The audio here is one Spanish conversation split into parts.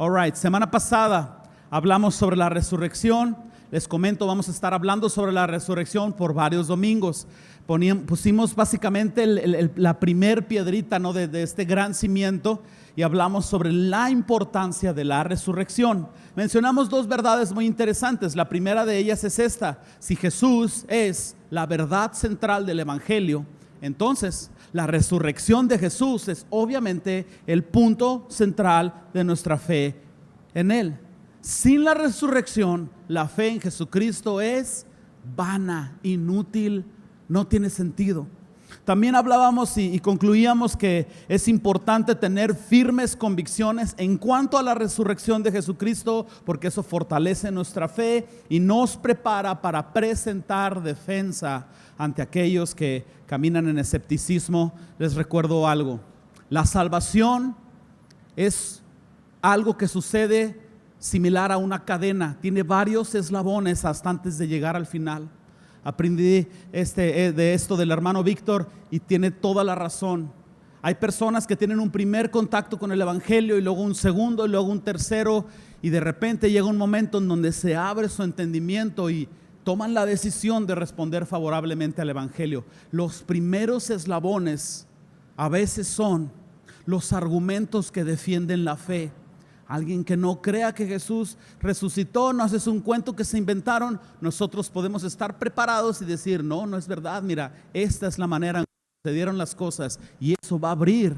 Alright, semana pasada hablamos sobre la resurrección. Les comento, vamos a estar hablando sobre la resurrección por varios domingos. Pusimos básicamente la primer piedrita, ¿no? de este gran cimiento, y hablamos sobre la importancia de la resurrección. Mencionamos dos verdades muy interesantes. La primera de ellas es esta: si Jesús es la verdad central del evangelio, entonces la resurrección de Jesús es obviamente el punto central de nuestra fe en Él. Sin la resurrección, la fe en Jesucristo es vana, inútil, no tiene sentido. También hablábamos y concluíamos que es importante tener firmes convicciones en cuanto a la resurrección de Jesucristo, porque eso fortalece nuestra fe y nos prepara para presentar defensa ante aquellos que caminan en escepticismo. Les recuerdo algo: la salvación es algo que sucede similar a una cadena, tiene varios eslabones hasta antes de llegar al final. Aprendí de esto del hermano Víctor y tiene toda la razón. Hay personas que tienen un primer contacto con el evangelio y luego un segundo y luego un tercero, y de repente llega un momento en donde se abre su entendimiento y toman la decisión de responder favorablemente al evangelio. Los primeros eslabones a veces son los argumentos que defienden la fe. Alguien que no crea que Jesús resucitó, no es un cuento que se inventaron. Nosotros podemos estar preparados y decir: no es verdad, mira, esta es la manera en que sucedieron las cosas, y eso va a abrir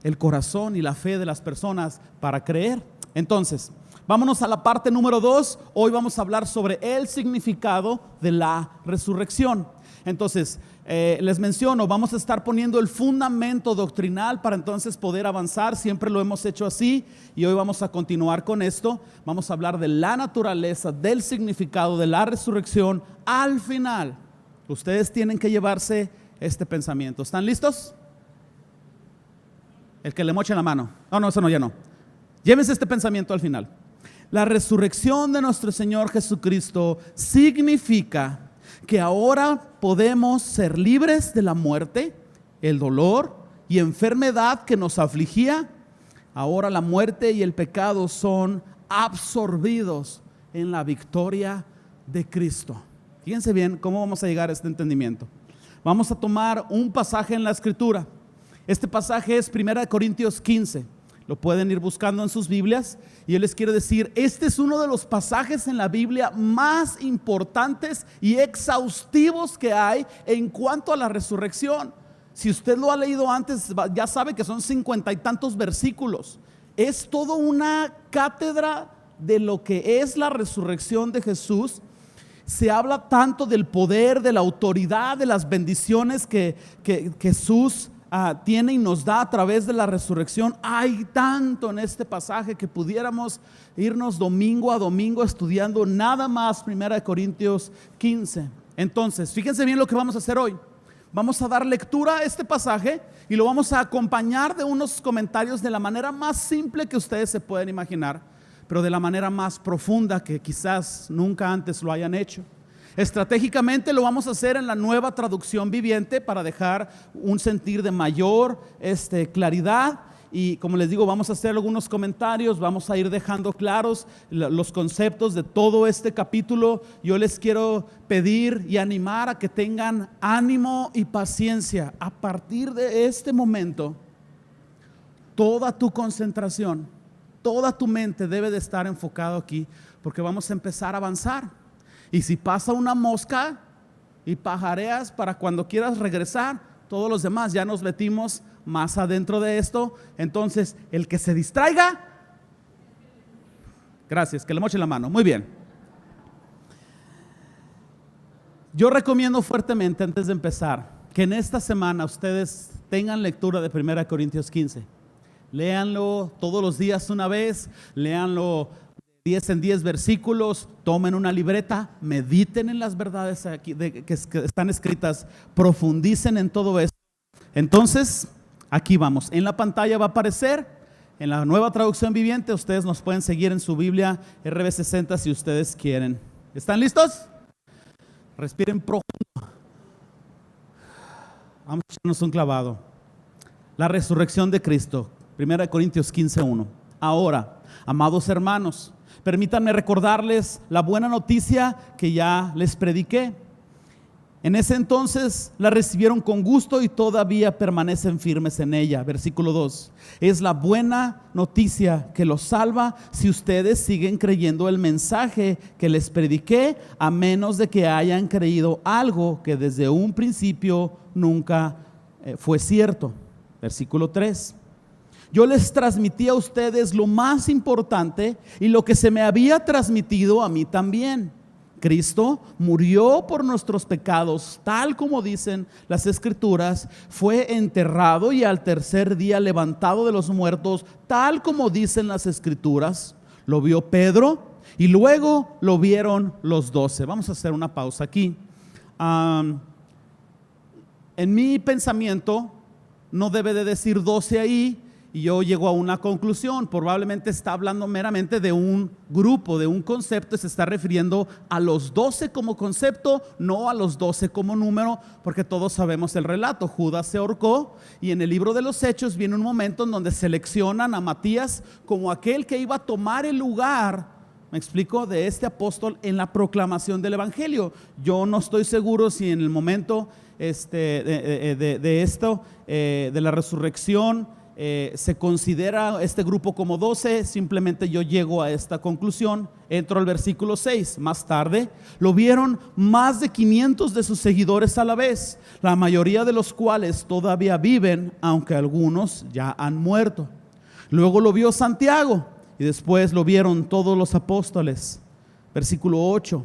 el corazón y la fe de las personas para creer. Entonces, vámonos a la parte número 2. Hoy vamos a hablar sobre el significado de la resurrección. Entonces, les menciono, vamos a estar poniendo el fundamento doctrinal para entonces poder avanzar. Siempre lo hemos hecho así y hoy vamos a continuar con esto. Vamos a hablar de la naturaleza, del significado de la resurrección. Al final, ustedes tienen que llevarse este pensamiento. ¿Están listos? El que le moche la mano. No, eso no, ya no. Llévense este pensamiento al final. La resurrección de nuestro Señor Jesucristo significa que ahora podemos ser libres de la muerte, el dolor y enfermedad que nos afligía. Ahora la muerte y el pecado son absorbidos en la victoria de Cristo. Fíjense bien cómo vamos a llegar a este entendimiento. Vamos a tomar un pasaje en la Escritura. Este pasaje es 1 Corintios 15. Lo pueden ir buscando en sus Biblias. Y yo les quiero decir, este es uno de los pasajes en la Biblia más importantes y exhaustivos que hay en cuanto a la resurrección. Si usted lo ha leído antes, ya sabe que son 50 y tantos versículos. Es toda una cátedra de lo que es la resurrección de Jesús. Se habla tanto del poder, de la autoridad, de las bendiciones que Jesús tiene y nos da a través de la resurrección. Hay tanto en este pasaje que pudiéramos irnos domingo a domingo estudiando nada más 1 Corintios 15. Entonces, fíjense bien lo que vamos a hacer hoy. Vamos a dar lectura a este pasaje y lo vamos a acompañar de unos comentarios de la manera más simple que ustedes se pueden imaginar, pero de la manera más profunda que quizás nunca antes lo hayan hecho. Estratégicamente lo vamos a hacer en la Nueva Traducción Viviente para dejar un sentir de mayor claridad. Y como les digo, vamos a hacer algunos comentarios, vamos a ir dejando claros los conceptos de todo este capítulo. Yo les quiero pedir y animar a que tengan ánimo y paciencia. A partir de este momento, toda tu concentración, toda tu mente debe de estar enfocado aquí, porque vamos a empezar a avanzar. Y si pasa una mosca y pajareas para cuando quieras regresar, todos los demás ya nos metimos más adentro de esto. Entonces, el que se distraiga, gracias, que le moche la mano. Muy bien. Yo recomiendo fuertemente, antes de empezar, que en esta semana ustedes tengan lectura de 1 Corintios 15. Léanlo todos los días una vez, léanlo 10 en 10 versículos, tomen una libreta, mediten en las verdades aquí que están escritas, profundicen en todo esto. Entonces, aquí vamos. En la pantalla va a aparecer, en la Nueva Traducción Viviente. Ustedes nos pueden seguir en su Biblia RB60 si ustedes quieren. ¿Están listos? Respiren profundo. Vamos a echarnos un clavado. La resurrección de Cristo. 1 Corintios 15:1. Ahora, Amados hermanos, permítanme recordarles la buena noticia que ya les prediqué. En ese entonces la recibieron con gusto y todavía permanecen firmes en ella. Versículo 2. Es la buena noticia que los salva si ustedes siguen creyendo el mensaje que les prediqué, a menos de que hayan creído algo que desde un principio nunca fue cierto. Versículo 3. Yo les transmití a ustedes lo más importante y lo que se me había transmitido a mí también. Cristo murió por nuestros pecados, tal como dicen las Escrituras, fue enterrado y al tercer día levantado de los muertos, tal como dicen las Escrituras. Lo vio Pedro y luego lo vieron los 12. Vamos a hacer una pausa aquí. En mi pensamiento no debe de decir 12 ahí. Y yo llego a una conclusión, probablemente está hablando meramente de un grupo, de un concepto, se está refiriendo a los 12 como concepto, no a los 12 como número, porque todos sabemos el relato. Judas se ahorcó y en el libro de los Hechos viene un momento en donde seleccionan a Matías como aquel que iba a tomar el lugar, me explico, de este apóstol en la proclamación del evangelio. Yo no estoy seguro si en el momento de la resurrección se considera este grupo como 12, simplemente yo llego a esta conclusión. Entro al versículo 6. Más tarde lo vieron más de 500 de sus seguidores a la vez, la mayoría de los cuales todavía viven, aunque algunos ya han muerto. Luego lo vio Santiago y después lo vieron todos los apóstoles. Versículo 8.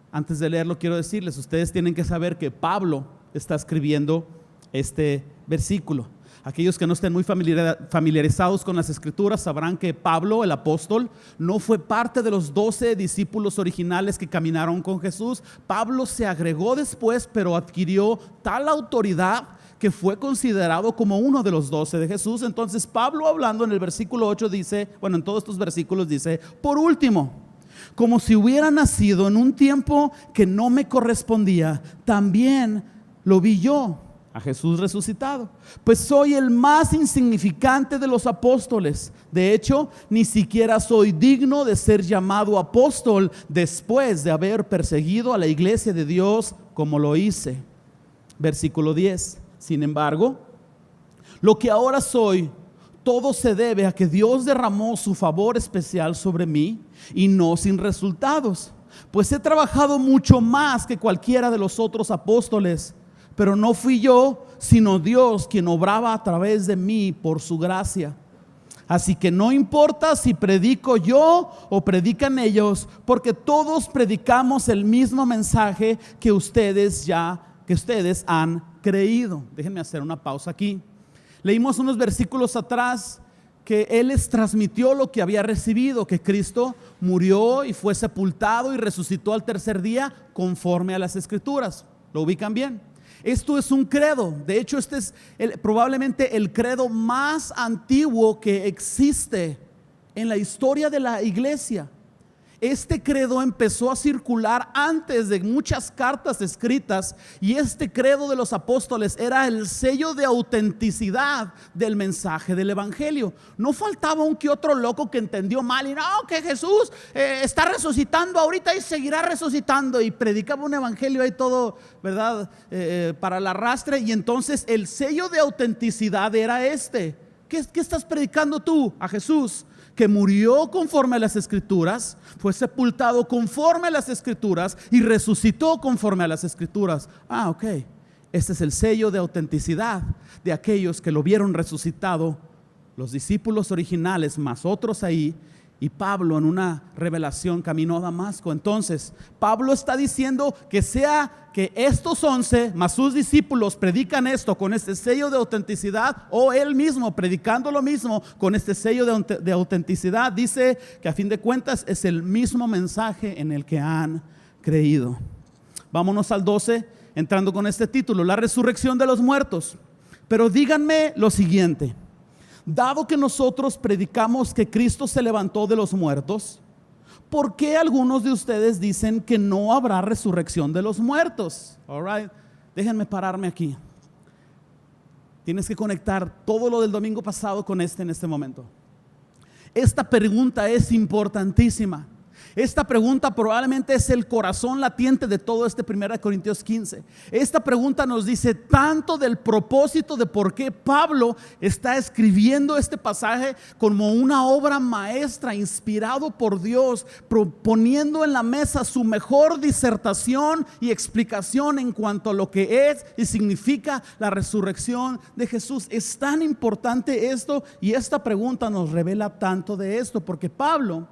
Antes de leerlo quiero decirles, ustedes tienen que saber que Pablo está escribiendo este versículo. Aquellos que no estén muy familiarizados con las Escrituras sabrán que Pablo, el apóstol, no fue parte de los 12 discípulos originales que caminaron con Jesús. Pablo se agregó después, pero adquirió tal autoridad que fue considerado como uno de los 12 de Jesús. Entonces Pablo, hablando en el versículo 8, dice, bueno, en todos estos versículos dice: por último, como si hubiera nacido en un tiempo que no me correspondía, también lo vi yo, a Jesús resucitado, pues soy el más insignificante de los apóstoles. De hecho, ni siquiera soy digno de ser llamado apóstol después de haber perseguido a la iglesia de Dios como lo hice. Versículo 10. Sin embargo, lo que ahora soy, todo se debe a que Dios derramó su favor especial sobre mí y no sin resultados, pues he trabajado mucho más que cualquiera de los otros apóstoles. Pero no fui yo, sino Dios quien obraba a través de mí por su gracia. Así que no importa si predico yo o predican ellos, porque todos predicamos el mismo mensaje que ustedes han creído. Déjenme hacer una pausa aquí. Leímos unos versículos atrás que Él les transmitió lo que había recibido, que Cristo murió y fue sepultado y resucitó al tercer día conforme a las Escrituras. ¿Lo ubican bien? Esto es un credo. De hecho, este es probablemente el credo más antiguo que existe en la historia de la iglesia. Este credo empezó a circular antes de muchas cartas escritas, y este credo de los apóstoles era el sello de autenticidad del mensaje del evangelio. No faltaba un que otro loco que entendió mal y no, que Jesús está resucitando ahorita y seguirá resucitando, y predicaba un evangelio ahí todo, ¿verdad? Para el arrastre. Y entonces el sello de autenticidad era este. ¿Qué estás predicando tú? A Jesús que murió conforme a las Escrituras, fue sepultado conforme a las Escrituras y resucitó conforme a las Escrituras. Ok, este es el sello de autenticidad de aquellos que lo vieron resucitado, los discípulos originales más otros ahí, y Pablo en una revelación camino a Damasco. Entonces Pablo está diciendo que sea que estos 11 más sus discípulos predican esto con este sello de autenticidad, o él mismo predicando lo mismo con este sello de autenticidad, dice que a fin de cuentas es el mismo mensaje en el que han creído. Vámonos al 12, entrando con este título: la resurrección de los muertos. Pero díganme lo siguiente: dado que nosotros predicamos que Cristo se levantó de los muertos, ¿por qué algunos de ustedes dicen que no habrá resurrección de los muertos? All right, déjenme pararme aquí. Tienes que conectar todo lo del domingo pasado con en este momento. esta pregunta es importantísima. Esta pregunta probablemente es el corazón latiente de todo este 1 Corintios 15. Esta pregunta nos dice tanto del propósito de por qué Pablo está escribiendo este pasaje como una obra maestra, inspirado por Dios, poniendo en la mesa su mejor disertación y explicación en cuanto a lo que es y significa la resurrección de Jesús. Es tan importante esto, y esta pregunta nos revela tanto de esto, porque Pablo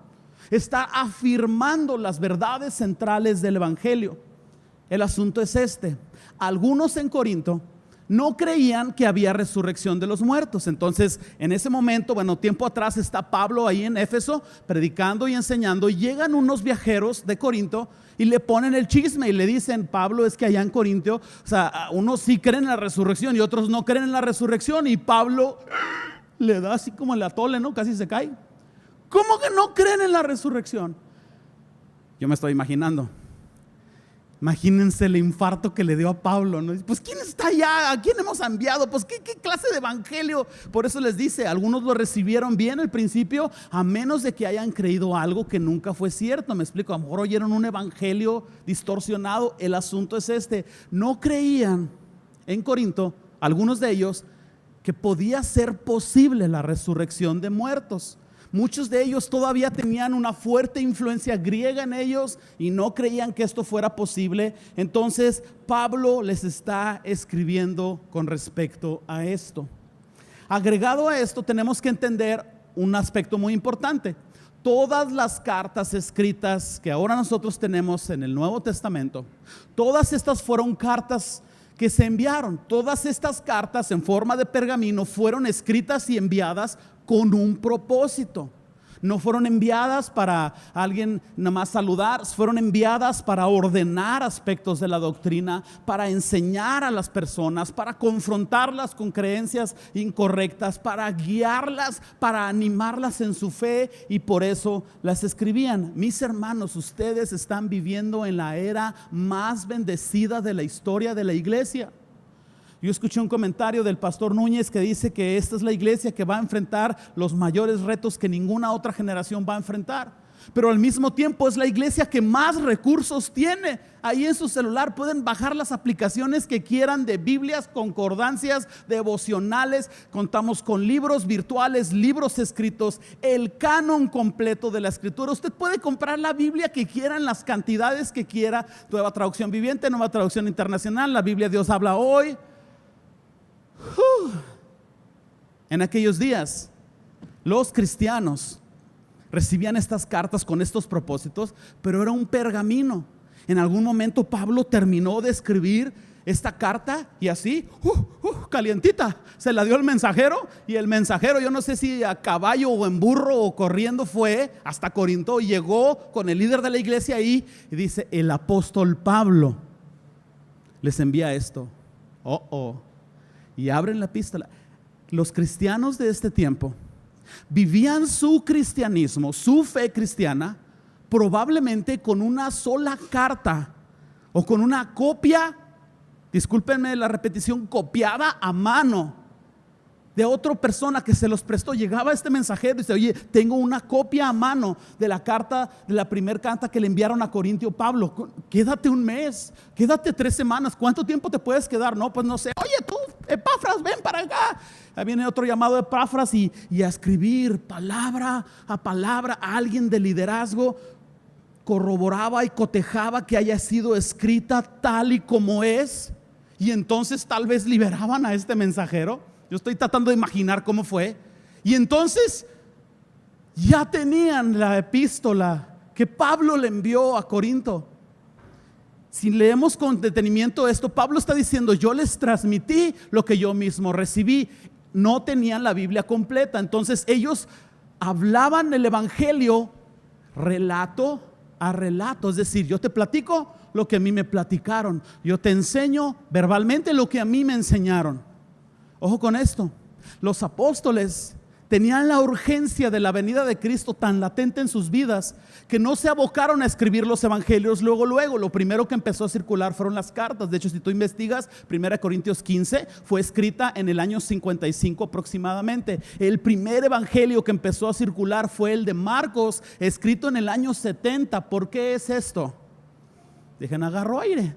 está afirmando las verdades centrales del evangelio. El asunto es este: algunos en Corinto no creían que había resurrección de los muertos. Entonces, en ese momento, tiempo atrás, está Pablo ahí en Éfeso predicando y enseñando, y llegan unos viajeros de Corinto y le ponen el chisme y le dicen: Pablo, es que allá en Corinto, unos sí creen en la resurrección y otros no creen en la resurrección. Y Pablo le da así como el atole, ¿no? Casi se cae. ¿Cómo que no creen en la resurrección? Yo me estoy imaginando. Imagínense el infarto que le dio a Pablo, ¿no? Pues ¿quién está allá? ¿A quién hemos enviado? Pues ¿qué clase de evangelio? Por eso les dice, algunos lo recibieron bien al principio, a menos de que hayan creído algo que nunca fue cierto. Me explico, a lo mejor oyeron un evangelio distorsionado. El asunto es este: no creían en Corinto, algunos de ellos, que podía ser posible la resurrección de muertos. Muchos de ellos todavía tenían una fuerte influencia griega en ellos y no creían que esto fuera posible. Entonces Pablo les está escribiendo con respecto a esto. Agregado a esto, tenemos que entender un aspecto muy importante. Todas las cartas escritas que ahora nosotros tenemos en el Nuevo Testamento, todas estas fueron cartas que se enviaron. Todas estas cartas en forma de pergamino fueron escritas y enviadas con un propósito. No fueron enviadas para alguien nada más saludar, fueron enviadas para ordenar aspectos de la doctrina, para enseñar a las personas, para confrontarlas con creencias incorrectas, para guiarlas, para animarlas en su fe, y por eso las escribían. Mis hermanos, ustedes están viviendo en la era más bendecida de la historia de la iglesia. Yo escuché un comentario del pastor Núñez que dice que esta es la iglesia que va a enfrentar los mayores retos que ninguna otra generación va a enfrentar, pero al mismo tiempo es la iglesia que más recursos tiene. Ahí en su celular pueden bajar las aplicaciones que quieran de Biblias, concordancias, devocionales. Contamos con libros virtuales, libros escritos, el canon completo de la escritura. Usted puede comprar la Biblia que quiera en las cantidades que quiera. Nueva traducción viviente, nueva traducción internacional, la Biblia Dios habla hoy. En aquellos días los cristianos recibían estas cartas con estos propósitos, pero era un pergamino. En algún momento Pablo terminó de escribir esta carta y así, calientita, se la dio el mensajero, y el mensajero, yo no sé si a caballo o en burro o corriendo, fue hasta Corinto y llegó con el líder de la iglesia ahí y dice: el apóstol Pablo les envía esto. Y abren la epístola. Los cristianos de este tiempo vivían su cristianismo, su fe cristiana, probablemente con una sola carta o con una copia, discúlpenme la repetición, copiada a mano de otra persona que se los prestó. Llegaba este mensajero y dice: oye, tengo una copia a mano de la carta, de la primera carta que le enviaron a Corintio Pablo. Quédate un mes, quédate 3 semanas. ¿Cuánto tiempo te puedes quedar? No, pues no sé. Oye, tú, Epafras, ven para acá. Ahí viene otro llamado de Epafras y a escribir palabra a palabra. A alguien de liderazgo corroboraba y cotejaba que haya sido escrita tal y como es, y entonces tal vez liberaban a este mensajero. Yo estoy tratando de imaginar cómo fue. Y entonces ya tenían la epístola que Pablo le envió a Corinto. Si leemos con detenimiento esto, Pablo está diciendo: yo les transmití lo que yo mismo recibí. No tenían la Biblia completa, entonces ellos hablaban el evangelio relato a relato. Es decir, yo te platico lo que a mí me platicaron, yo te enseño verbalmente lo que a mí me enseñaron. Ojo con esto: los apóstoles Tenían la urgencia de la venida de Cristo tan latente en sus vidas que no se abocaron a escribir los evangelios luego. Lo primero que empezó a circular fueron las cartas. De hecho, si tú investigas, 1 Corintios 15 fue escrita en el año 55 aproximadamente. El primer evangelio que empezó a circular fue el de Marcos, escrito en el año 70. ¿Por qué es esto? Dejen, agarro aire.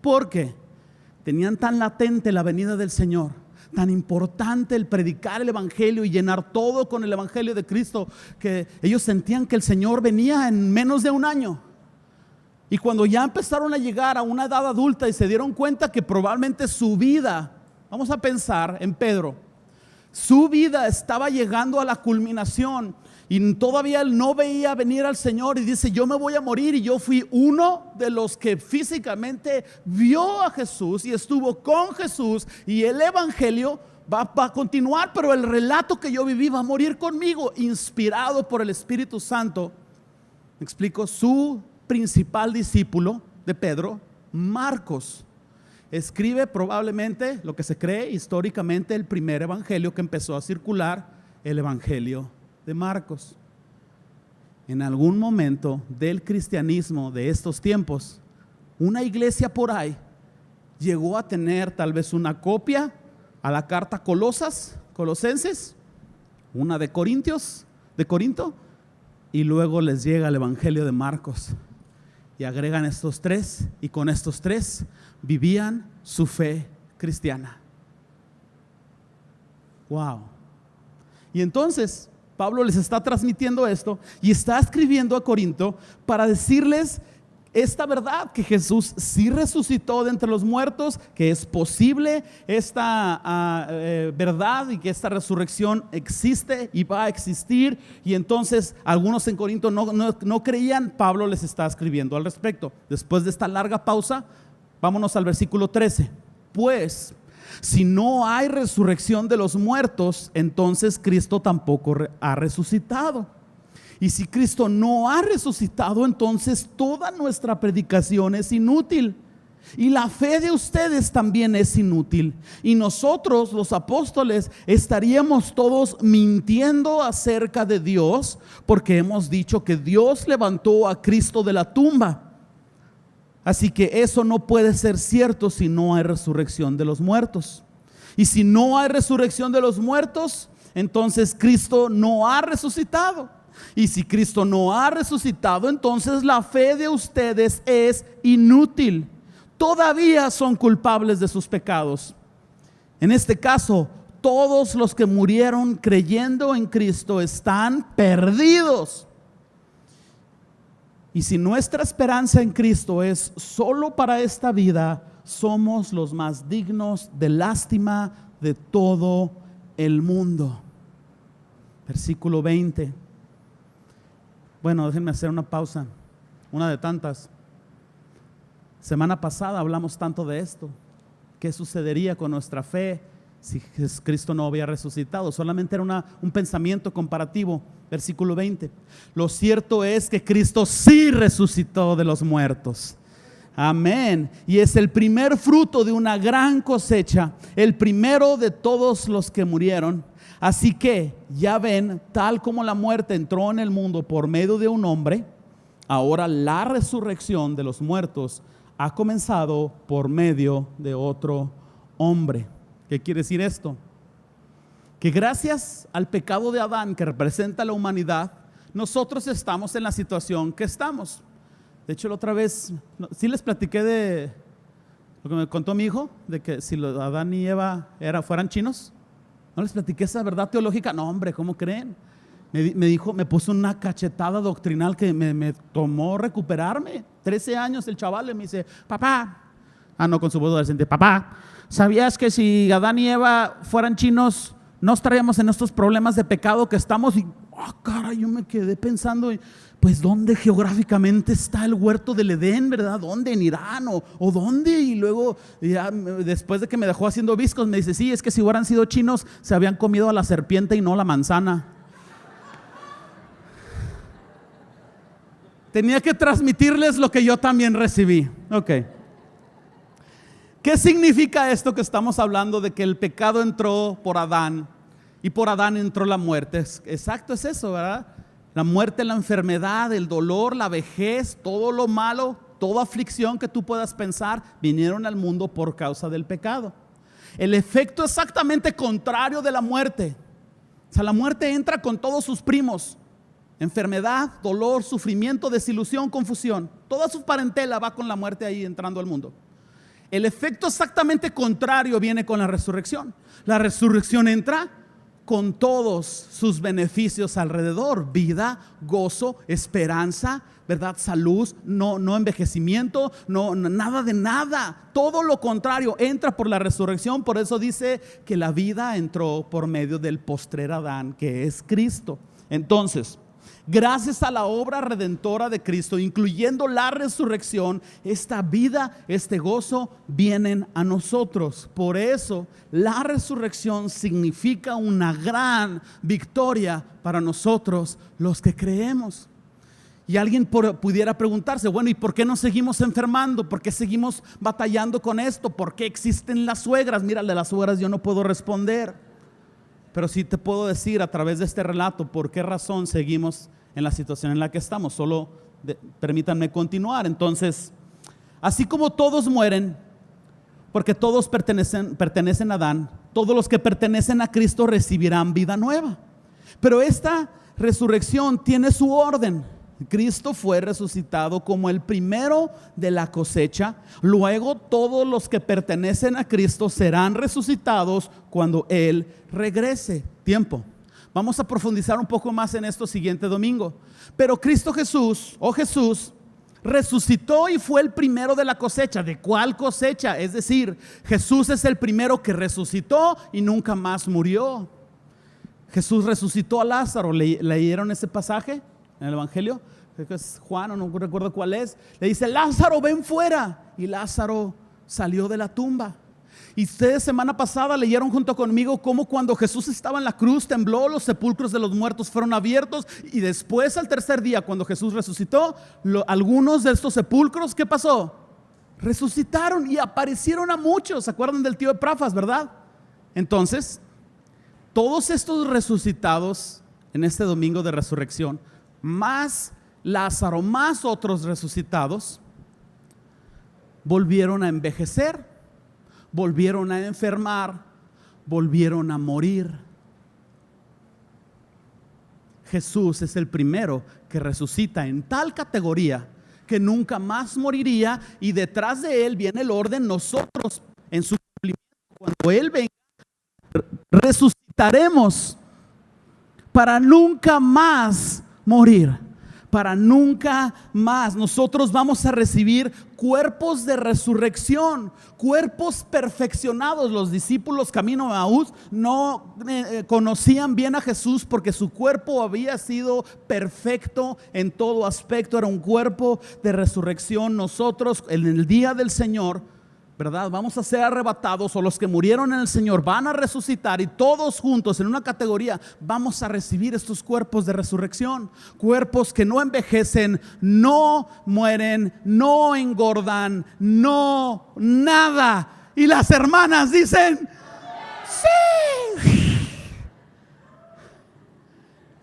Porque tenían tan latente la venida del Señor, tan importante el predicar el evangelio y llenar todo con el evangelio de Cristo, que ellos sentían que el Señor venía en menos de un año. Y cuando ya empezaron a llegar a una edad adulta y se dieron cuenta que probablemente su vida, vamos a pensar en Pedro, su vida estaba llegando a la culminación y todavía él no veía venir al Señor, y dice: yo me voy a morir. Y yo fui uno de los que físicamente vio a Jesús y estuvo con Jesús, y el evangelio va a continuar, pero el relato que yo viví va a morir conmigo. Inspirado por el Espíritu Santo, me explico, su principal discípulo de Pedro, Marcos, escribe probablemente lo que se cree históricamente el primer evangelio que empezó a circular, el evangelio de Marcos. En algún momento del cristianismo de estos tiempos, una iglesia por ahí llegó a tener tal vez una copia a la carta Colosenses, una de Corinto, y luego les llega el evangelio de Marcos y agregan estos tres, y con estos tres vivían su fe cristiana. Wow. Y entonces Pablo les está transmitiendo esto y está escribiendo a Corinto para decirles esta verdad, que Jesús sí resucitó de entre los muertos, que es posible esta verdad, y que esta resurrección existe y va a existir. Y entonces algunos en Corinto no creían. Pablo les está escribiendo al respecto. Después de esta larga pausa, vámonos al versículo 13. Pues si no hay resurrección de los muertos, entonces Cristo tampoco ha resucitado. Y si Cristo no ha resucitado, entonces toda nuestra predicación es inútil, y la fe de ustedes también es inútil. Y nosotros, los apóstoles, estaríamos todos mintiendo acerca de Dios, porque hemos dicho que Dios levantó a Cristo de la tumba. Así que eso no puede ser cierto si no hay resurrección de los muertos. Y si no hay resurrección de los muertos, entonces Cristo no ha resucitado. Y si Cristo no ha resucitado, entonces la fe de ustedes es inútil. Todavía son culpables de sus pecados. En este caso, todos los que murieron creyendo en Cristo están perdidos. Y si nuestra esperanza en Cristo es solo para esta vida, somos los más dignos de lástima de todo el mundo. Versículo 20. Bueno, déjenme hacer una pausa, una de tantas. Semana pasada hablamos tanto de esto. ¿Qué sucedería con nuestra fe si Cristo no había resucitado? Solamente era un pensamiento comparativo. Versículo 20. Lo cierto es que Cristo sí resucitó de los muertos. Amén. Y es el primer fruto de una gran cosecha, el primero de todos los que murieron. Así que ya ven, tal como la muerte entró en el mundo por medio de un hombre, ahora la resurrección de los muertos ha comenzado por medio de otro hombre. ¿Qué quiere decir esto? Que gracias al pecado de Adán, que representa la humanidad, nosotros estamos en la situación que estamos. De hecho, la otra vez, sí les platiqué de lo que me contó mi hijo, de que si Adán y Eva fueran chinos. ¿No les platiqué esa verdad teológica? No, hombre, ¿cómo creen? Me dijo, me puso una cachetada doctrinal que me tomó recuperarme. 13 años el chaval, y me dice: papá, no, con su voz adolescente, papá, ¿sabías que si Adán y Eva fueran chinos, no estaríamos en estos problemas de pecado que estamos? Y caray, yo me quedé pensando, pues ¿dónde geográficamente está el huerto del Edén, verdad? ¿Dónde? ¿En Irán? ¿O dónde? Y luego, ya, después de que me dejó haciendo viscos, me dice: sí, es que si hubieran sido chinos, se habían comido a la serpiente y no la manzana. Tenía que transmitirles lo que yo también recibí. Ok. ¿Qué significa esto que estamos hablando de que el pecado entró por Adán y por Adán entró la muerte. Exacto, es eso, ¿verdad? La muerte, la enfermedad, el dolor, la vejez, todo lo malo, toda aflicción que tú puedas pensar, vinieron al mundo por causa del pecado. El efecto exactamente contrario de la muerte. O sea, la muerte entra con todos sus primos: enfermedad, dolor, sufrimiento, desilusión, confusión. Toda su parentela va con la muerte ahí entrando al mundo. El efecto exactamente contrario viene con la resurrección. La resurrección entra con todos sus beneficios alrededor: vida, gozo, esperanza, ¿verdad? Salud, no envejecimiento, nada de nada. Todo lo contrario entra por la resurrección. Por eso dice que la vida entró por medio del postrer Adán, que es Cristo. Entonces, gracias a la obra redentora de Cristo, incluyendo la resurrección, esta vida, este gozo vienen a nosotros. Por eso la resurrección significa una gran victoria para nosotros los que creemos. Y alguien pudiera preguntarse: bueno, ¿y por qué nos seguimos enfermando? ¿Por qué seguimos batallando con esto? ¿Por qué existen las suegras? Mira, de las suegras yo no puedo responder, pero sí te puedo decir a través de este relato por qué razón seguimos en la situación en la que estamos. Solo permítanme continuar. Así como todos mueren, porque todos pertenecen a Adán, todos los que pertenecen a Cristo recibirán vida nueva. Pero esta resurrección tiene su orden. Cristo fue resucitado como el primero de la cosecha. Luego todos los que pertenecen a Cristo serán resucitados cuando Él regrese. Tiempo. Vamos a profundizar un poco más en esto siguiente domingo. Pero Cristo Jesús, Jesús, resucitó y fue el primero de la cosecha. ¿De cuál cosecha? Es decir, Jesús es el primero que resucitó y nunca más murió. Jesús resucitó a Lázaro. ¿Leyeron ese pasaje en el Evangelio? Creo que es Juan, o no recuerdo cuál es. Le dice: Lázaro, ven fuera. Y Lázaro salió de la tumba. Y ustedes semana pasada leyeron junto conmigo cómo cuando Jesús estaba en la cruz tembló, los sepulcros de los muertos fueron abiertos, y después al tercer día, cuando Jesús resucitó, algunos de estos sepulcros, ¿qué pasó? Resucitaron y aparecieron a muchos. ¿Se acuerdan del tío Epafras, verdad? Entonces, todos estos resucitados en este domingo de resurrección, más Lázaro, más otros resucitados, volvieron a envejecer, volvieron a enfermar, volvieron a morir. Jesús es el primero que resucita en tal categoría que nunca más moriría, y detrás de Él viene el orden. Nosotros, en su cumplimiento, cuando Él venga, resucitaremos para nunca más morir. Para nunca más. Nosotros vamos a recibir cuerpos de resurrección, cuerpos perfeccionados. Los discípulos camino a Emaús no conocían bien a Jesús porque su cuerpo había sido perfecto en todo aspecto. Era un cuerpo de resurrección. Nosotros en el día del Señor, ¿verdad?, vamos a ser arrebatados, o los que murieron en el Señor van a resucitar, y todos juntos en una categoría vamos a recibir estos cuerpos de resurrección. Cuerpos que no envejecen, no mueren, no engordan, no nada. Y las hermanas dicen: ¡sí!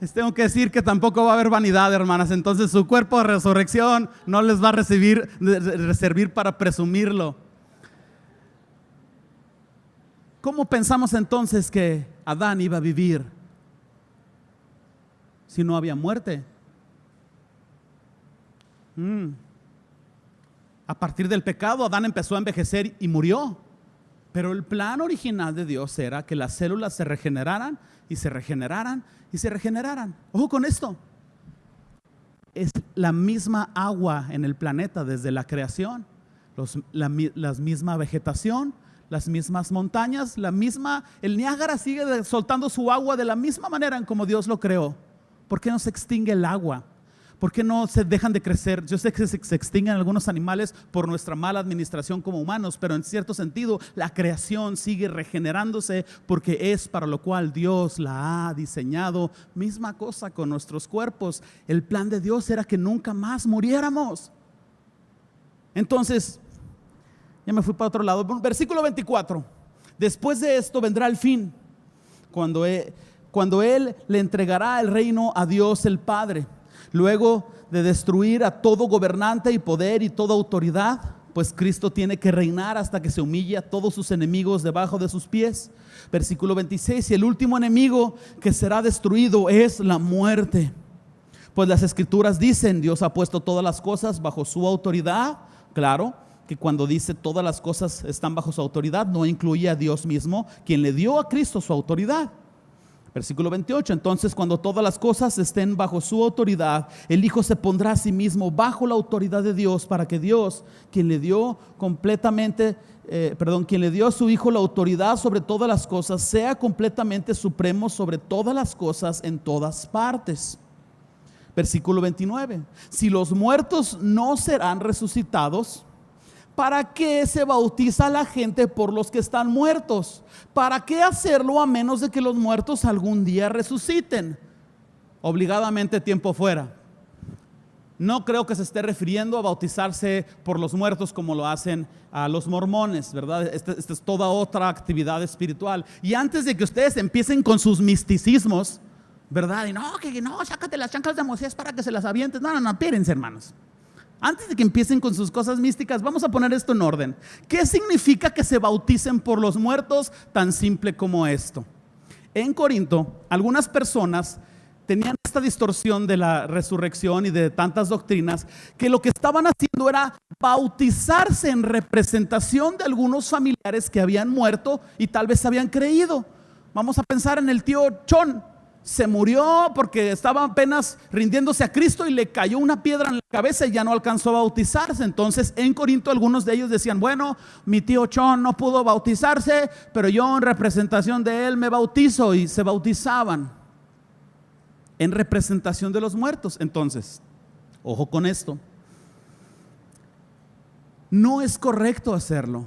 Les tengo que decir que tampoco va a haber vanidad, hermanas. Entonces su cuerpo de resurrección no les va a servir para presumirlo. ¿Cómo pensamos entonces que Adán iba a vivir si no había muerte? A partir del pecado, Adán empezó a envejecer y murió. Pero el plan original de Dios era que las células se regeneraran y se regeneraran y se regeneraran. Ojo con esto. Es la misma agua en el planeta desde la creación, la misma vegetación, las mismas montañas, el Niágara sigue soltando su agua de la misma manera en como Dios lo creó. ¿Por qué no se extingue el agua? ¿Por qué no se dejan de crecer? Yo sé que se extinguen algunos animales por nuestra mala administración como humanos, pero en cierto sentido la creación sigue regenerándose porque es para lo cual Dios la ha diseñado. Misma cosa con nuestros cuerpos. El plan de Dios era que nunca más muriéramos. Entonces, ya me fui para otro lado. Versículo 24. Después de esto vendrá el fin, cuando Él le entregará el reino a Dios el Padre, luego de destruir a todo gobernante y poder y toda autoridad. Pues Cristo tiene que reinar hasta que se humille a todos sus enemigos debajo de sus pies. Versículo 26, y el último enemigo que será destruido es la muerte. Pues las escrituras dicen, Dios ha puesto todas las cosas bajo su autoridad. Claro que cuando dice todas las cosas están bajo su autoridad, no incluye a Dios mismo, quien le dio a Cristo su autoridad. Versículo 28, entonces cuando todas las cosas estén bajo su autoridad, el Hijo se pondrá a sí mismo bajo la autoridad de Dios, para que Dios, quien le dio a su Hijo la autoridad sobre todas las cosas, sea completamente supremo sobre todas las cosas en todas partes. Versículo 29, si los muertos no serán resucitados, ¿para qué se bautiza la gente por los que están muertos? ¿Para qué hacerlo a menos de que los muertos algún día resuciten? Obligadamente tiempo fuera. No creo que se esté refiriendo a bautizarse por los muertos como lo hacen a los mormones, ¿verdad? Esta es toda otra actividad espiritual. Y antes de que ustedes empiecen con sus misticismos, ¿verdad? Y no, sácate las chanclas de Moisés para que se las avientes. No, espérense, hermanos. Antes de que empiecen con sus cosas místicas, vamos a poner esto en orden. ¿Qué significa que se bauticen por los muertos? Tan simple como esto. En Corinto, algunas personas tenían esta distorsión de la resurrección y de tantas doctrinas, que lo que estaban haciendo era bautizarse en representación de algunos familiares que habían muerto y tal vez habían creído. Vamos a pensar en el tío Chon. Se murió porque estaba apenas rindiéndose a Cristo y le cayó una piedra en la cabeza y ya no alcanzó a bautizarse. Entonces en Corinto algunos de ellos decían, bueno, mi tío Chon no pudo bautizarse, pero yo en representación de él me bautizo, y se bautizaban en representación de los muertos. Entonces, ojo con esto, no es correcto hacerlo.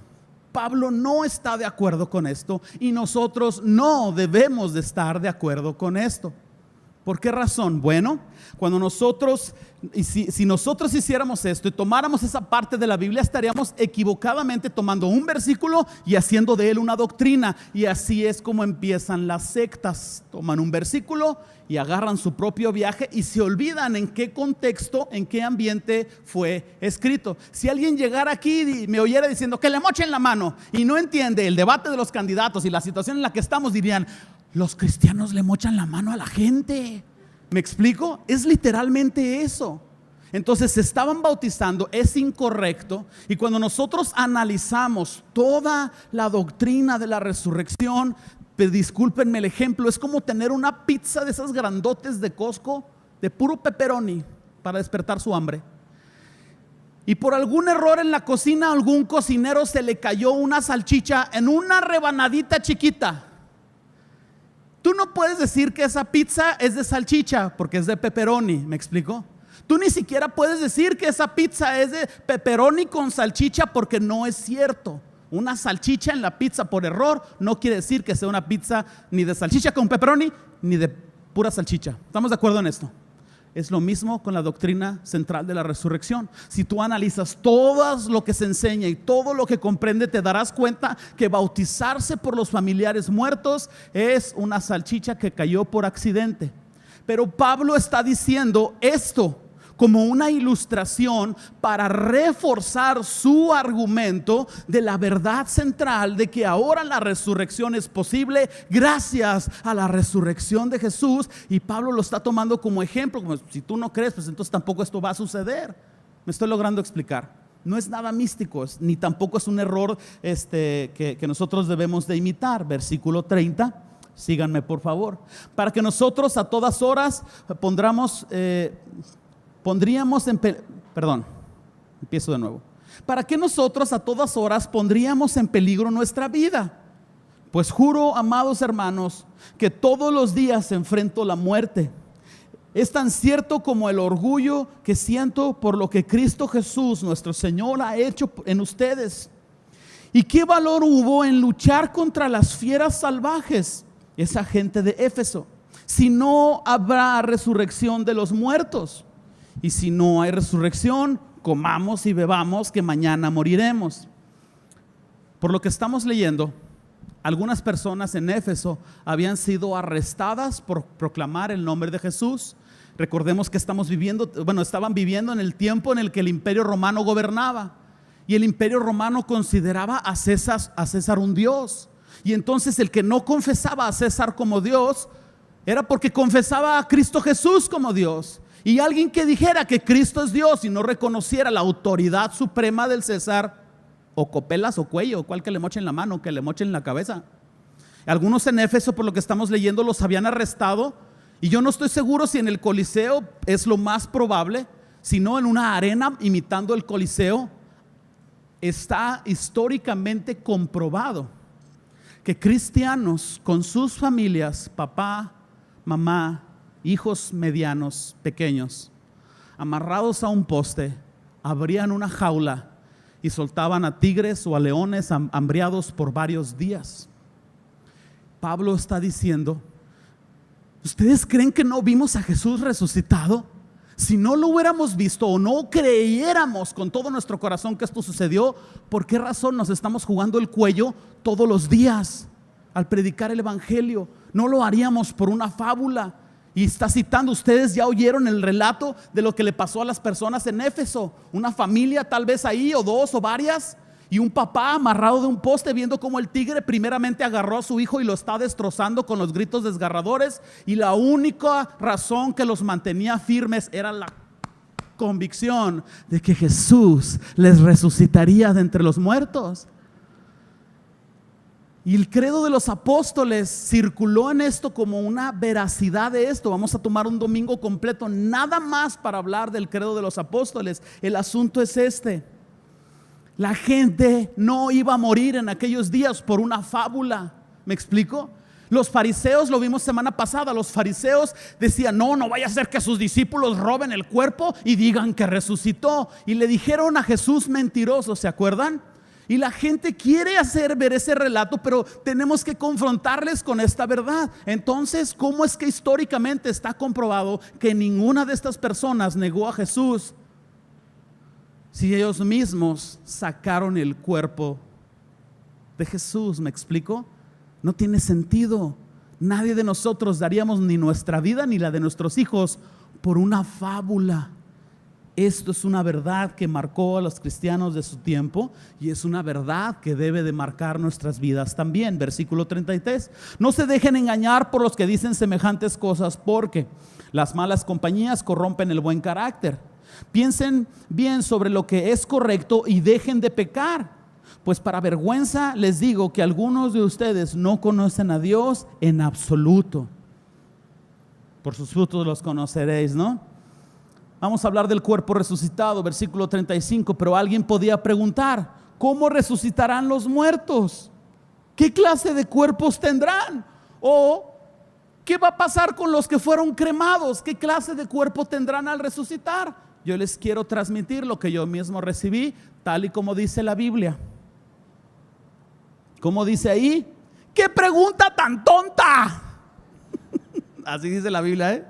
Pablo no está de acuerdo con esto y nosotros no debemos de estar de acuerdo con esto. ¿Por qué razón? Bueno, cuando nosotros, si nosotros hiciéramos esto y tomáramos esa parte de la Biblia, estaríamos equivocadamente tomando un versículo y haciendo de él una doctrina. Y así es como empiezan las sectas. Toman un versículo y agarran su propio viaje y se olvidan en qué contexto, en qué ambiente fue escrito. Si alguien llegara aquí y me oyera diciendo que le mochen la mano y no entiende el debate de los candidatos y la situación en la que estamos, dirían, los cristianos le mochan la mano a la gente. ¿Me explico? Es literalmente eso. Entonces se estaban bautizando, es incorrecto. Y cuando nosotros analizamos toda la doctrina de la resurrección, discúlpenme el ejemplo, es como tener una pizza de esas grandotes de Costco, de puro pepperoni, para despertar su hambre. Y por algún error en la cocina, a algún cocinero se le cayó una salchicha en una rebanadita chiquita. Tú no puedes decir que esa pizza es de salchicha porque es de pepperoni, ¿me explico? Tú ni siquiera puedes decir que esa pizza es de pepperoni con salchicha porque no es cierto. Una salchicha en la pizza por error no quiere decir que sea una pizza ni de salchicha con pepperoni ni de pura salchicha. ¿Estamos de acuerdo en esto? Es lo mismo con la doctrina central de la resurrección. Si tú analizas todo lo que se enseña y todo lo que comprende, te darás cuenta que bautizarse por los familiares muertos es una salchicha que cayó por accidente. Pero Pablo está diciendo esto como una ilustración para reforzar su argumento de la verdad central de que ahora la resurrección es posible gracias a la resurrección de Jesús. Y Pablo lo está tomando como ejemplo, como si tú no crees, pues entonces tampoco esto va a suceder. Me estoy logrando explicar. No es nada místico, ni tampoco es un error que nosotros debemos de imitar. Versículo 30. Síganme por favor. Para que nosotros a todas horas empiezo de nuevo. ¿Para qué nosotros a todas horas pondríamos en peligro nuestra vida? Pues juro, amados hermanos, que todos los días enfrento la muerte. Es tan cierto como el orgullo que siento por lo que Cristo Jesús, nuestro Señor, ha hecho en ustedes. ¿Y qué valor hubo en luchar contra las fieras salvajes, esa gente de Éfeso, si no habrá resurrección de los muertos? Y si no hay resurrección, comamos y bebamos, que mañana moriremos. Por lo que estamos leyendo, Algunas personas en Éfeso habían sido arrestadas por proclamar el nombre de Jesús. Recordemos que estaban viviendo en el tiempo en el que el Imperio Romano gobernaba. Y el Imperio Romano consideraba a César un dios. Y entonces el que no confesaba a César como Dios era porque confesaba a Cristo Jesús como Dios. Y alguien que dijera que Cristo es Dios y no reconociera la autoridad suprema del César, o copelas o cuello, cual que le mochen la mano, que le mochen la cabeza. Algunos en Éfeso, por lo que estamos leyendo, los habían arrestado. Y yo no estoy seguro si en el Coliseo es lo más probable, sino en una arena imitando el Coliseo. Está históricamente comprobado que cristianos con sus familias, papá, mamá, hijos medianos, pequeños, amarrados a un poste, abrían una jaula y soltaban a tigres o a leones hambriados por varios días. Pablo está diciendo: ¿ustedes creen que no vimos a Jesús resucitado? Si no lo hubiéramos visto o no creyéramos con todo nuestro corazón que esto sucedió, ¿por qué razón nos estamos jugando el cuello todos los días al predicar el evangelio? No lo haríamos por una fábula. Y está citando, ustedes ya oyeron el relato de lo que le pasó a las personas en Éfeso. Una familia tal vez ahí, o dos o varias, y un papá amarrado de un poste viendo cómo el tigre primeramente agarró a su hijo y lo está destrozando con los gritos desgarradores. Y la única razón que los mantenía firmes era la convicción de que Jesús les resucitaría de entre los muertos. Y el credo de los apóstoles circuló en esto como una veracidad de esto. Vamos a tomar un domingo completo nada más para hablar del credo de los apóstoles. El asunto es este: la gente no iba a morir en aquellos días por una fábula. ¿Me explico? Los fariseos, lo vimos semana pasada, los fariseos decían: no vaya a ser que sus discípulos roben el cuerpo y digan que resucitó. Y le dijeron a Jesús mentiroso, ¿se acuerdan? Y la gente quiere hacer ver ese relato, pero tenemos que confrontarles con esta verdad. Entonces, ¿cómo es que históricamente está comprobado que ninguna de estas personas negó a Jesús si ellos mismos sacaron el cuerpo de Jesús? ¿Me explico? No tiene sentido. Nadie de nosotros daríamos ni nuestra vida ni la de nuestros hijos por una fábula. Esto es una verdad que marcó a los cristianos de su tiempo y es una verdad que debe de marcar nuestras vidas también. Versículo 33: no se dejen engañar por los que dicen semejantes cosas, porque las malas compañías corrompen el buen carácter. Piensen bien sobre lo que es correcto y dejen de pecar, pues para vergüenza les digo que algunos de ustedes no conocen a Dios en absoluto. Por sus frutos los conoceréis, ¿no? Vamos a hablar del cuerpo resucitado, versículo 35. Pero alguien podía preguntar: ¿cómo resucitarán los muertos? ¿Qué clase de cuerpos tendrán? O ¿qué va a pasar con los que fueron cremados? ¿Qué clase de cuerpo tendrán al resucitar? Yo les quiero transmitir lo que yo mismo recibí, tal y como dice la Biblia. ¿Cómo dice ahí? ¡Qué pregunta tan tonta! Así dice la Biblia, ¿eh?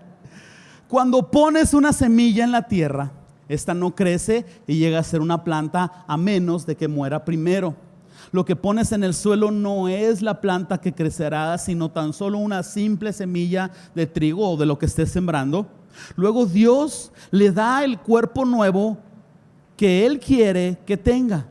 Cuando pones una semilla en la tierra, esta no crece y llega a ser una planta a menos de que muera primero. Lo que pones en el suelo no es la planta que crecerá, sino tan solo una simple semilla de trigo o de lo que estés sembrando. Luego Dios le da el cuerpo nuevo que Él quiere que tenga.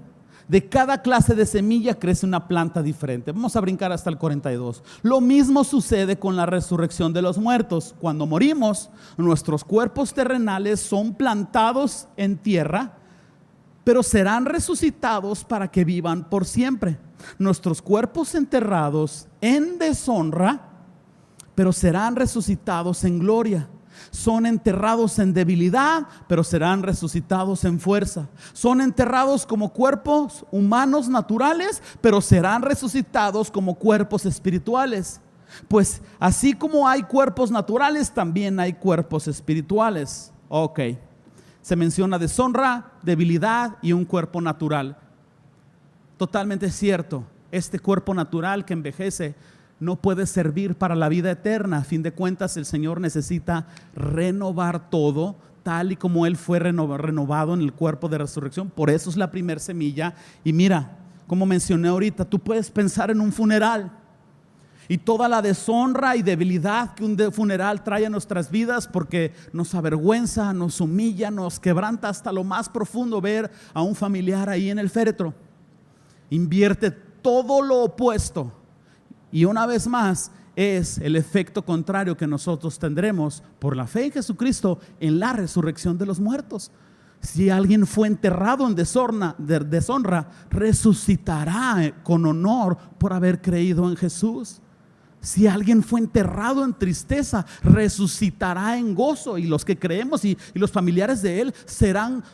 De cada clase de semilla crece una planta diferente. Vamos a brincar hasta el 42. Lo mismo sucede con la resurrección de los muertos. Cuando morimos, nuestros cuerpos terrenales son plantados en tierra, pero serán resucitados para que vivan por siempre. Nuestros cuerpos enterrados en deshonra, pero serán resucitados en gloria. Son enterrados en debilidad, pero serán resucitados en fuerza. Son enterrados como cuerpos humanos naturales, pero serán resucitados como cuerpos espirituales. Pues así como hay cuerpos naturales, también hay cuerpos espirituales. Ok, se menciona deshonra, debilidad y un cuerpo natural. Totalmente cierto. Este cuerpo natural que envejece no puede servir para la vida eterna. A fin de cuentas, el Señor necesita renovar todo, tal y como Él fue renovado en el cuerpo de resurrección. Por eso es la primera semilla. Y mira, Como mencioné ahorita, tú puedes pensar en un funeral y toda la deshonra y debilidad que un funeral trae a nuestras vidas, porque nos avergüenza, nos humilla, nos quebranta hasta lo más profundo ver a un familiar ahí en el féretro. Invierte todo lo opuesto, y una vez más es el efecto contrario que nosotros tendremos por la fe en Jesucristo en la resurrección de los muertos. Si alguien fue enterrado en deshonra, resucitará con honor por haber creído en Jesús. Si alguien fue enterrado en tristeza, resucitará en gozo, y los que creemos y los familiares de él serán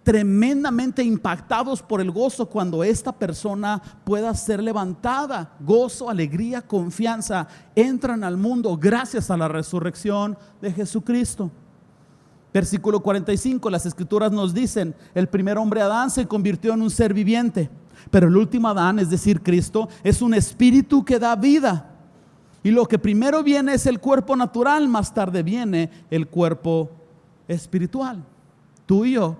tremendamente impactados por el gozo cuando esta persona pueda ser levantada. Gozo, alegría, confianza entran al mundo gracias a la resurrección de Jesucristo. Versículo 45, las escrituras nos dicen: el primer hombre, Adán, se convirtió en un ser viviente, pero el último Adán, es decir, Cristo, es un espíritu que da vida. Y lo que primero viene es el cuerpo natural, más tarde viene el cuerpo espiritual. Tú y yo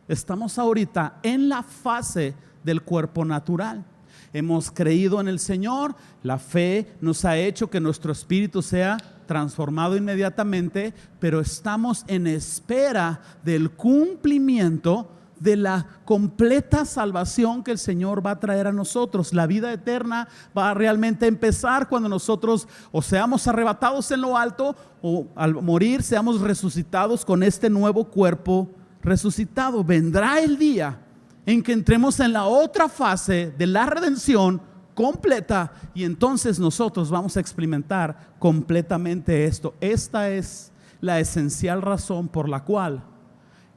estamos ahorita en la fase del cuerpo natural. Hemos creído en el Señor, la fe nos ha hecho que nuestro espíritu sea transformado inmediatamente, pero estamos en espera del cumplimiento de la completa salvación que el Señor va a traer a nosotros. La vida eterna va a realmente empezar cuando nosotros o seamos arrebatados en lo alto, o al morir seamos resucitados con este nuevo cuerpo resucitado. Vendrá el día en que entremos en la otra fase de la redención completa, y entonces nosotros vamos a experimentar completamente esto. Esta es la esencial razón por la cual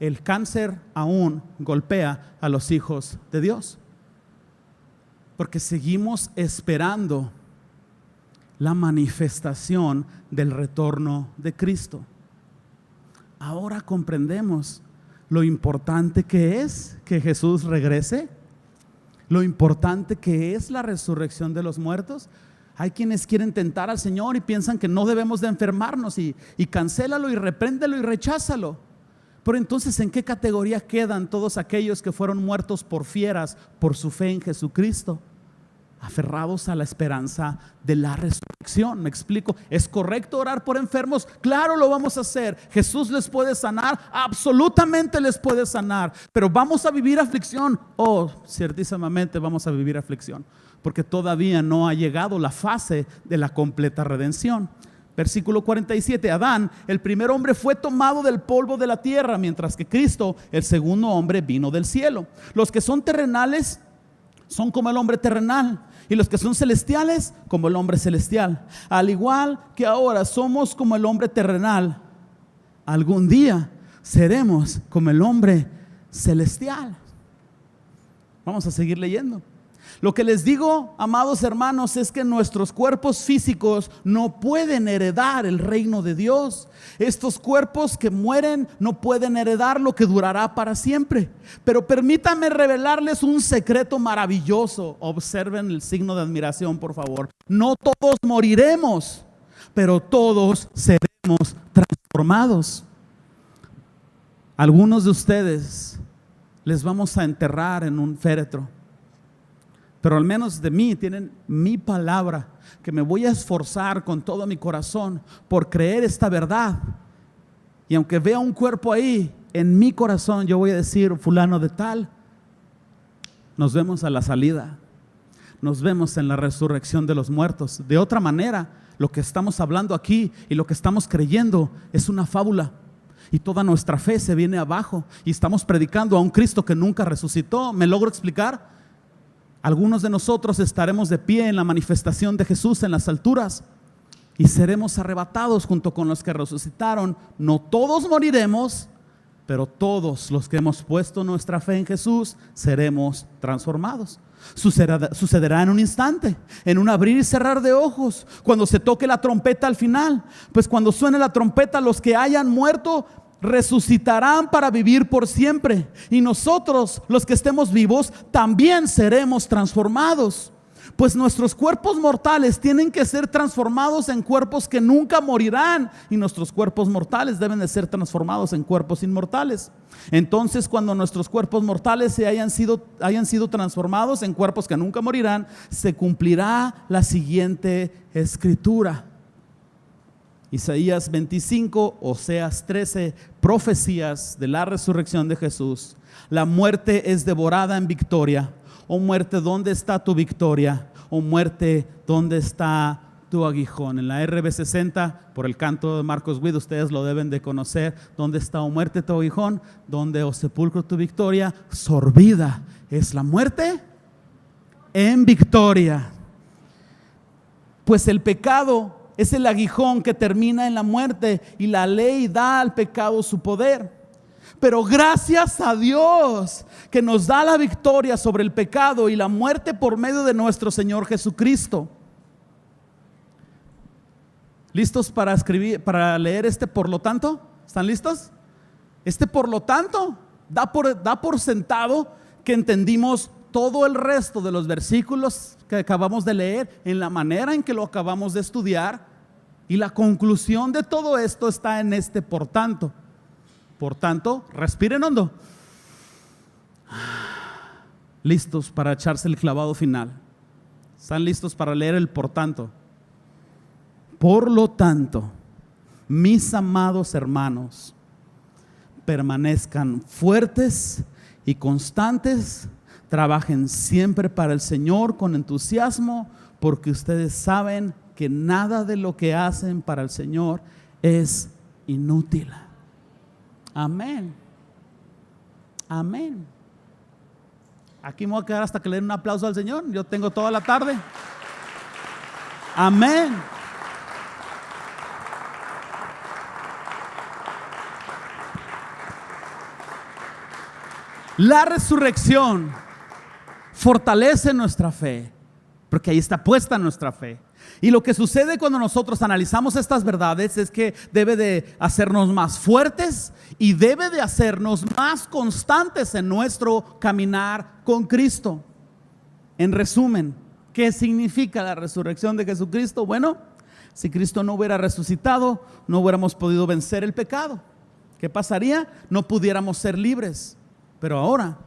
el cáncer aún golpea a los hijos de Dios, porque seguimos esperando la manifestación del retorno de Cristo. Ahora comprendemos lo importante que es que Jesús regrese, lo importante que es la resurrección de los muertos. Hay quienes quieren tentar al Señor y piensan que no debemos de enfermarnos, y cancélalo y repréndelo y recházalo. Pero entonces, ¿en qué categoría quedan todos aquellos que fueron muertos por fieras por su fe en Jesucristo? Aferrados a la esperanza de la resurrección. ¿Me explico? ¿Es correcto orar por enfermos? Claro, lo vamos a hacer. ¿Jesús les puede sanar? Absolutamente les puede sanar. Pero ¿vamos a vivir aflicción? Oh, ciertísimamente vamos a vivir aflicción, porque todavía no ha llegado la fase de la completa redención. Versículo 47, Adán, el primer hombre, fue tomado del polvo de la tierra, mientras que Cristo, el segundo hombre, vino del cielo. Los que son terrenales son como el hombre terrenal, y los que son celestiales como el hombre celestial. Al igual que ahora somos como el hombre terrenal, algún día seremos como el hombre celestial. Vamos a seguir leyendo. Lo que les digo, amados hermanos, es que nuestros cuerpos físicos no pueden heredar el reino de Dios. Estos cuerpos que mueren no pueden heredar lo que durará para siempre. Pero permítanme revelarles un secreto maravilloso. Observen el signo de admiración, por favor. No todos moriremos, pero todos seremos transformados. Algunos de ustedes les vamos a enterrar en un féretro, pero al menos de mí tienen mi palabra, que me voy a esforzar con todo mi corazón por creer esta verdad. Y aunque vea un cuerpo ahí, en mi corazón yo voy a decir: fulano de tal, nos vemos a la salida, nos vemos en la resurrección de los muertos. De otra manera, lo que estamos hablando aquí y lo que estamos creyendo es una fábula, y toda nuestra fe se viene abajo, y estamos predicando a un Cristo que nunca resucitó. ¿Me logro explicar? Algunos de nosotros estaremos de pie en la manifestación de Jesús en las alturas y seremos arrebatados junto con los que resucitaron. No todos moriremos, pero todos los que hemos puesto nuestra fe en Jesús seremos transformados. Sucederá en un instante, en un abrir y cerrar de ojos, cuando se toque la trompeta al final. Pues cuando suene la trompeta, los que hayan muerto resucitarán para vivir por siempre, y nosotros, los que estemos vivos, también seremos transformados. Pues nuestros cuerpos mortales tienen que ser transformados en cuerpos que nunca morirán, y nuestros cuerpos mortales deben de ser transformados en cuerpos inmortales. Entonces, cuando nuestros cuerpos mortales hayan sido transformados en cuerpos que nunca morirán, se cumplirá la siguiente escritura. Isaías 25, Oseas 13, profecías de la resurrección de Jesús. La muerte es devorada en victoria. Oh muerte, ¿dónde está tu victoria? Oh muerte, ¿dónde está tu aguijón? En la RB60, por el canto de Marcos Witt, ustedes lo deben de conocer. ¿Dónde está, oh muerte, tu aguijón? ¿Dónde, oh sepulcro, tu victoria? Sorbida es la muerte en victoria. Pues el pecado es el aguijón que termina en la muerte, y la ley da al pecado su poder. Pero gracias a Dios que nos da la victoria sobre el pecado y la muerte por medio de nuestro Señor Jesucristo. ¿Listos para leer este por lo tanto? ¿Están listos? Este por lo tanto da por sentado que entendimos todo el resto de los versículos que acabamos de leer en la manera en que lo acabamos de estudiar, y la conclusión de todo esto está en este por tanto. Por tanto, respiren hondo. Listos para echarse el clavado final. ¿Están listos para leer el por tanto? Por lo tanto, mis amados hermanos, permanezcan fuertes y constantes. Trabajen siempre para el Señor con entusiasmo, porque ustedes saben que nada de lo que hacen para el Señor es inútil. Amén. Amén. Aquí me voy a quedar hasta que le den un aplauso al Señor. Yo tengo toda la tarde. Amén. La resurrección fortalece nuestra fe, porque ahí está puesta nuestra fe. Y lo que sucede cuando nosotros analizamos estas verdades es que debe de hacernos más fuertes y debe de hacernos más constantes en nuestro caminar con Cristo. En resumen, ¿qué significa la resurrección de Jesucristo? Bueno, si Cristo no hubiera resucitado, no hubiéramos podido vencer el pecado. ¿Qué pasaría? No pudiéramos ser libres. Pero ahora,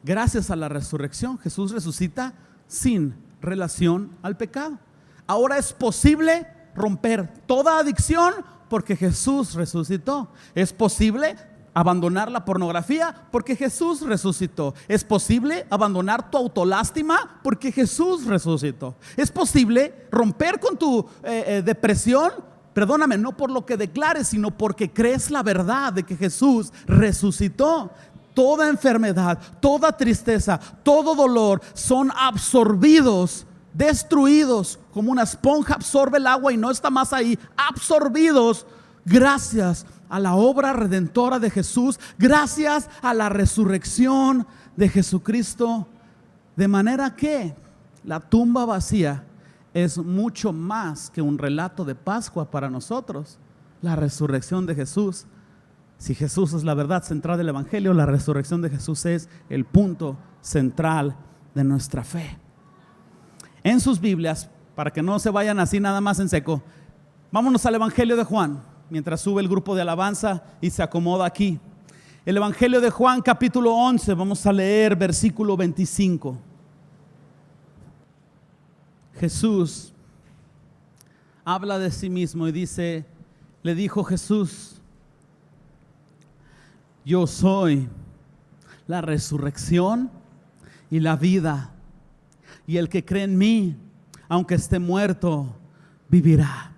gracias a la resurrección, Jesús resucita sin relación al pecado. Ahora es posible romper toda adicción porque Jesús resucitó. Es posible abandonar la pornografía porque Jesús resucitó. Es posible abandonar tu autolástima porque Jesús resucitó. Es posible romper con tu depresión, perdóname, no por lo que declares, sino porque crees la verdad de que Jesús resucitó. Toda enfermedad, toda tristeza, todo dolor son absorbidos, destruidos, como una esponja absorbe el agua y no está más ahí, absorbidos gracias a la obra redentora de Jesús, gracias a la resurrección de Jesucristo. De manera que la tumba vacía es mucho más que un relato de Pascua para nosotros. La resurrección de Jesús, si Jesús es la verdad central del Evangelio, la resurrección de Jesús es el punto central de nuestra fe. En sus Biblias, para que no se vayan así nada más en seco, vámonos al Evangelio de Juan, mientras sube el grupo de alabanza y se acomoda aquí. El Evangelio de Juan, capítulo 11, vamos a leer versículo 25. Jesús habla de sí mismo y dice, le dijo Jesús: yo soy la resurrección y la vida, y el que cree en mí, aunque esté muerto, vivirá.